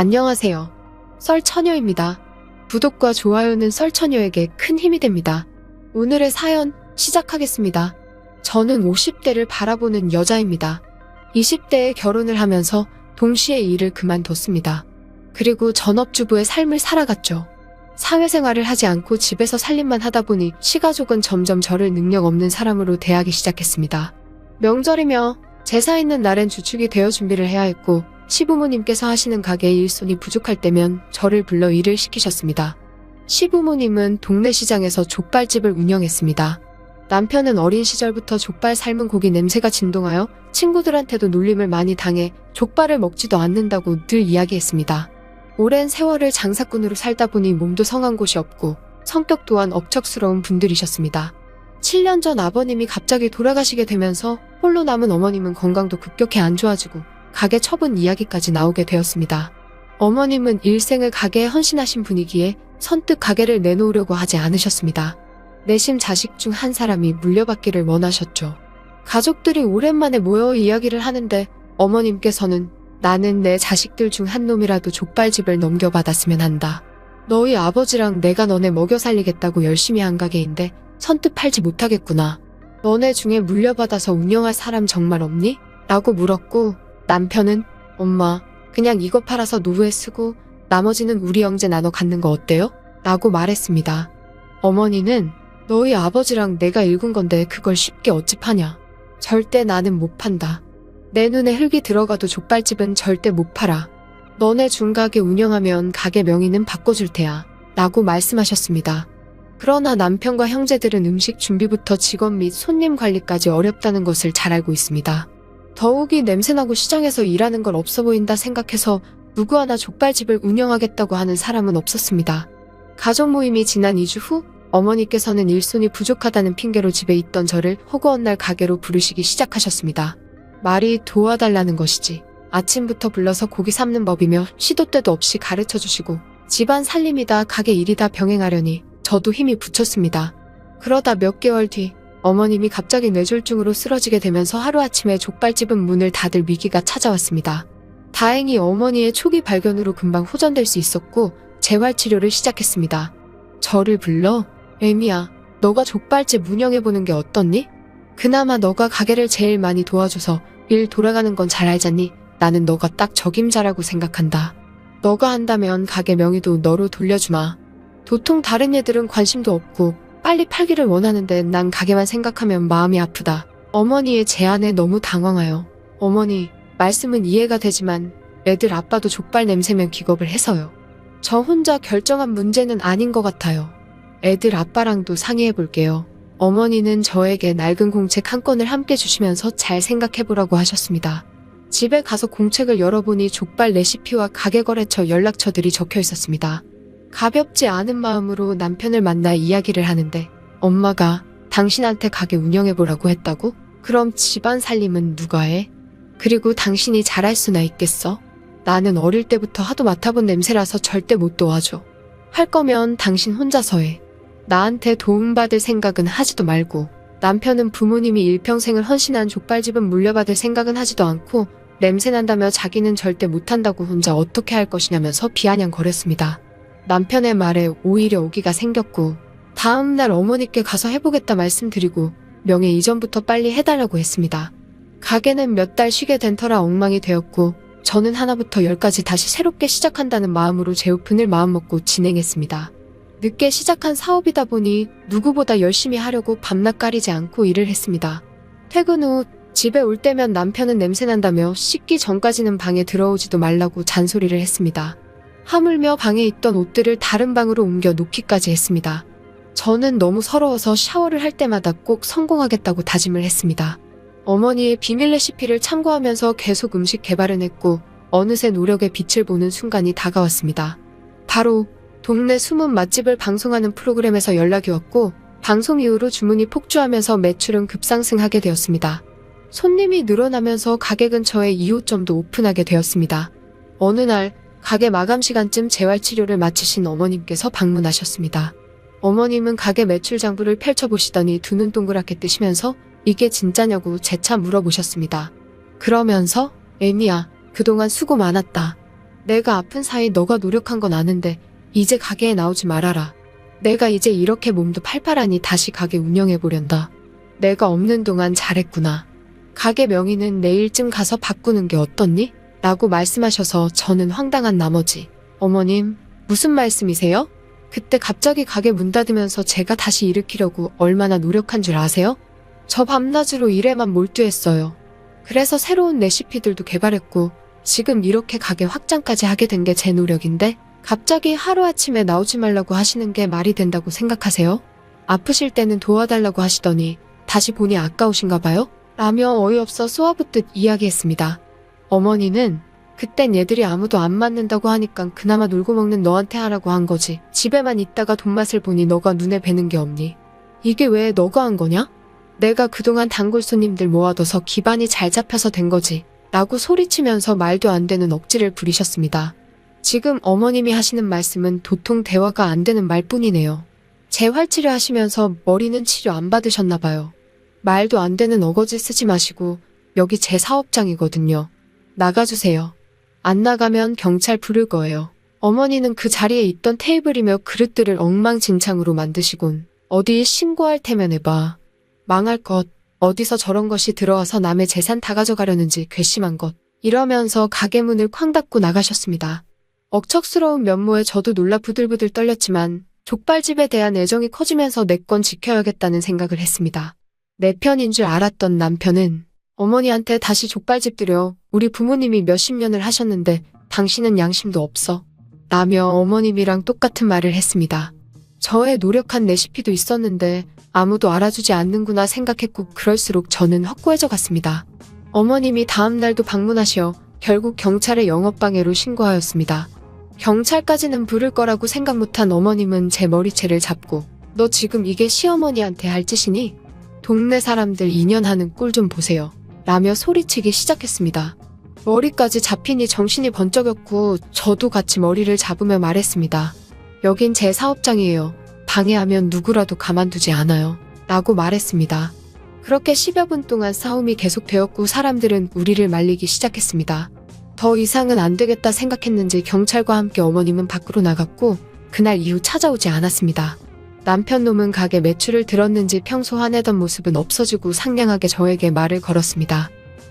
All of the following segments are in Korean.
안녕하세요. 썰처녀입니다. 구독과 좋아요는 썰처녀에게 큰 힘이 됩니다. 오늘의 사연 시작하겠습니다. 저는 50대를 바라보는 여자입니다. 20대에 결혼을 하면서 동시에 일을 그만뒀습니다. 그리고 전업주부의 삶을 살아갔죠. 사회생활을 하지 않고 집에서 살림만 하다 보니 시가족은 점점 저를 능력 없는 사람으로 대하기 시작했습니다. 명절이며 제사 있는 날엔 주축이 되어 준비를 해야 했고, 시부모님께서 하시는 가게의 일손이 부족할 때면 저를 불러 일을 시키셨습니다. 시부모님은 동네 시장에서 족발집을 운영했습니다. 남편은 어린 시절부터 족발 삶은 고기 냄새가 진동하여 친구들한테도 놀림을 많이 당해 족발을 먹지도 않는다고 늘 이야기했습니다. 오랜 세월을 장사꾼으로 살다 보니 몸도 성한 곳이 없고 성격 또한 억척스러운 분들이셨습니다. 7년 전 아버님이 갑자기 돌아가시게 되면서 홀로 남은 어머님은 건강도 급격히 안 좋아지고 가게 처분 이야기까지 나오게 되었습니다. 어머님은 일생을 가게에 헌신하신 분이기에 선뜻 가게를 내놓으려고 하지 않으셨습니다. 내심 자식 중 한 사람이 물려받기를 원하셨죠. 가족들이 오랜만에 모여 이야기를 하는데 어머님께서는 나는 내 자식들 중 한 놈이라도 족발집을 넘겨받았으면 한다. 너희 아버지랑 내가 너네 먹여 살리겠다고 열심히 한 가게인데 선뜻 팔지 못하겠구나. 너네 중에 물려받아서 운영할 사람 정말 없니? 라고 물었고, 남편은 엄마 그냥 이거 팔아서 노후에 쓰고 나머지는 우리 형제 나눠 갖는 거 어때요? 라고 말했습니다. 어머니는 너희 아버지랑 내가 일군 건데 그걸 쉽게 어찌 파냐. 절대 나는 못 판다. 내 눈에 흙이 들어가도 족발집은 절대 못 팔아. 너네 중가게 운영하면 가게 명의는 바꿔줄 테야. 라고 말씀하셨습니다. 그러나 남편과 형제들은 음식 준비부터 직원 및 손님 관리까지 어렵다는 것을 잘 알고 있습니다. 더욱이 냄새나고 시장에서 일하는 걸 없어 보인다 생각해서 누구 하나 족발집을 운영하겠다고 하는 사람은 없었습니다. 가족 모임이 지난 2주 후 어머니께서는 일손이 부족하다는 핑계로 집에 있던 저를 허구한 날 가게로 부르시기 시작하셨습니다. 말이 도와달라는 것이지. 아침부터 불러서 고기 삶는 법이며 시도 때도 없이 가르쳐주시고 집안 살림이다 가게 일이다 병행하려니 저도 힘이 붙였습니다. 그러다 몇 개월 뒤 어머님이 갑자기 뇌졸중으로 쓰러지게 되면서 하루아침에 족발집은 문을 닫을 위기가 찾아왔습니다. 다행히 어머니의 초기 발견으로 금방 호전될 수 있었고 재활치료를 시작했습니다. 저를 불러 애미야, 너가 족발집 운영해보는 게 어떻니? 그나마 너가 가게를 제일 많이 도와줘서 일 돌아가는 건 잘 알잖니? 나는 너가 딱 적임자라고 생각한다. 너가 한다면 가게 명의도 너로 돌려주마. 도통 다른 애들은 관심도 없고 빨리 팔기를 원하는데 난 가게만 생각하면 마음이 아프다. 어머니의 제안에 너무 당황하여 어머니, 말씀은 이해가 되지만 애들 아빠도 족발 냄새면 기겁을 해서요. 저 혼자 결정한 문제는 아닌 것 같아요. 애들 아빠랑도 상의해볼게요. 어머니는 저에게 낡은 공책 한 권을 함께 주시면서 잘 생각해보라고 하셨습니다. 집에 가서 공책을 열어보니 족발 레시피와 가게거래처 연락처들이 적혀 있었습니다. 가볍지 않은 마음으로 남편을 만나 이야기를 하는데 엄마가 당신한테 가게 운영해보라고 했다고? 그럼 집안 살림은 누가 해? 그리고 당신이 잘할 수나 있겠어? 나는 어릴 때부터 하도 맡아본 냄새라서 절대 못 도와줘. 할 거면 당신 혼자서 해. 나한테 도움받을 생각은 하지도 말고. 남편은 부모님이 일평생을 헌신한 족발집은 물려받을 생각은 하지도 않고 냄새난다며 자기는 절대 못한다고 혼자 어떻게 할 것이냐면서 비아냥거렸습니다. 남편의 말에 오히려 오기가 생겼고 다음날 어머니께 가서 해보겠다 말씀드리고 명예 이전부터 빨리 해달라고 했습니다. 가게는 몇 달 쉬게 된 터라 엉망이 되었고 저는 하나부터 10까지 다시 새롭게 시작한다는 마음으로 재오픈을 마음먹고 진행했습니다. 늦게 시작한 사업이다 보니 누구보다 열심히 하려고 밤낮 가리지 않고 일을 했습니다. 퇴근 후 집에 올 때면 남편은 냄새난다며 씻기 전까지는 방에 들어오지도 말라고 잔소리를 했습니다. 하물며 방에 있던 옷들을 다른 방으로 옮겨 놓기까지 했습니다. 저는 너무 서러워서 샤워를 할 때마다 꼭 성공하겠다고 다짐을 했습니다. 어머니의 비밀 레시피를 참고하면서 계속 음식 개발을 했고 어느새 노력의 빛을 보는 순간이 다가왔습니다. 바로 동네 숨은 맛집을 방송하는 프로그램에서 연락이 왔고 방송 이후로 주문이 폭주하면서 매출은 급상승하게 되었습니다. 손님이 늘어나면서 가게 근처에 2호점도 오픈하게 되었습니다. 어느 날 가게 마감 시간쯤 재활치료를 마치신 어머님께서 방문하셨습니다. 어머님은 가게 매출 장부를 펼쳐보시더니 두 눈 동그랗게 뜨시면서 이게 진짜냐고 재차 물어보셨습니다. 그러면서 애미야, 그동안 수고 많았다. 내가 아픈 사이 너가 노력한 건 아는데 이제 가게에 나오지 말아라. 내가 이제 이렇게 몸도 팔팔하니 다시 가게 운영해보련다. 내가 없는 동안 잘했구나. 가게 명의는 내일쯤 가서 바꾸는 게 어떻니? 라고 말씀하셔서 저는 황당한 나머지 어머님, 무슨 말씀이세요? 그때 갑자기 가게 문 닫으면서 제가 다시 일으키려고 얼마나 노력한 줄 아세요? 저 밤낮으로 일에만 몰두했어요. 그래서 새로운 레시피들도 개발했고 지금 이렇게 가게 확장까지 하게 된 게 제 노력인데 갑자기 하루아침에 나오지 말라고 하시는 게 말이 된다고 생각하세요? 아프실 때는 도와달라고 하시더니 다시 보니 아까우신가 봐요? 라며 어이없어 쏘아붙듯 이야기했습니다. 어머니는 그땐 얘들이 아무도 안 맞는다고 하니까 그나마 놀고 먹는 너한테 하라고 한 거지. 집에만 있다가 돈맛을 보니 너가 눈에 뵈는 게 없니? 이게 왜 너가 한 거냐? 내가 그동안 단골 손님들 모아둬서 기반이 잘 잡혀서 된 거지. 라고 소리치면서 말도 안 되는 억지를 부리셨습니다. 지금 어머님이 하시는 말씀은 도통 대화가 안 되는 말뿐이네요. 재활치료 하시면서 머리는 치료 안 받으셨나 봐요. 말도 안 되는 어거지 쓰지 마시고 여기 제 사업장이거든요. 나가주세요. 안 나가면 경찰 부를 거예요. 어머니는 그 자리에 있던 테이블이며 그릇들을 엉망진창으로 만드시곤 어디 신고할 테면 해봐. 망할 것. 어디서 저런 것이 들어와서 남의 재산 다 가져가려는지 괘씸한 것. 이러면서 가게 문을 쾅 닫고 나가셨습니다. 억척스러운 면모에 저도 놀라 부들부들 떨렸지만 족발집에 대한 애정이 커지면서 내 건 지켜야겠다는 생각을 했습니다. 내 편인 줄 알았던 남편은 어머니한테 다시 족발집 들여. 우리 부모님이 몇십 년을 하셨는데 당신은 양심도 없어. 라며 어머님이랑 똑같은 말을 했습니다. 저의 노력한 레시피도 있었는데 아무도 알아주지 않는구나 생각했고 그럴수록 저는 확고해져 갔습니다. 어머님이 다음 날도 방문하시어 결국 경찰에 영업방해로 신고하였습니다. 경찰까지는 부를 거라고 생각 못한 어머님은 제 머리채를 잡고 너 지금 이게 시어머니한테 할 짓이니? 동네 사람들 인연하는 꼴 좀 보세요. 라며 소리치기 시작했습니다. 머리까지 잡히니 정신이 번쩍였고 저도 같이 머리를 잡으며 말했습니다. 여긴 제 사업장이에요. 방해하면 누구라도 가만두지 않아요. 라고 말했습니다. 그렇게 10여 분 동안 싸움이 계속되었고 사람들은 우리를 말리기 시작했습니다. 더 이상은 안 되겠다 생각했는지 경찰과 함께 어머님은 밖으로 나갔고 그날 이후 찾아오지 않았습니다. 남편 놈은 가게 매출을 들었는지 평소 화내던 모습은 없어지고 상냥하게 저에게 말을 걸었습니다.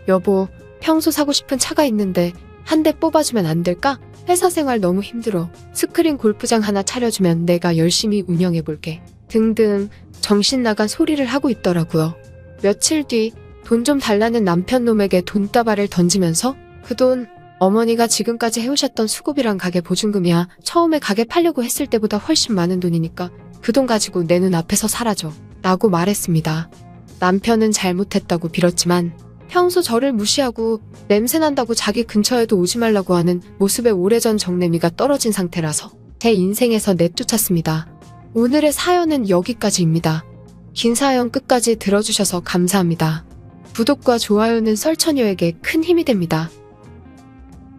여보, 평소 사고 싶은 차가 있는데 한 대 뽑아주면 안 될까? 회사 생활 너무 힘들어. 스크린 골프장 하나 차려주면 내가 열심히 운영해볼게. 등등 정신 나간 소리를 하고 있더라고요. 며칠 뒤 돈 좀 달라는 남편 놈에게 돈다발을 던지면서 그 돈 어머니가 지금까지 해오셨던 수고비랑 가게 보증금이야. 처음에 가게 팔려고 했을 때보다 훨씬 많은 돈이니까 그 돈 가지고 내 눈 앞에서 사라져. 라고 말했습니다. 남편은 잘못했다고 빌었지만 평소 저를 무시하고 냄새난다고 자기 근처에도 오지 말라고 하는 모습에 오래전 정내미가 떨어진 상태라서 제 인생에서 내쫓았습니다. 오늘의 사연은 여기까지입니다. 긴 사연 끝까지 들어주셔서 감사합니다. 구독과 좋아요는 썰처녀에게 큰 힘이 됩니다.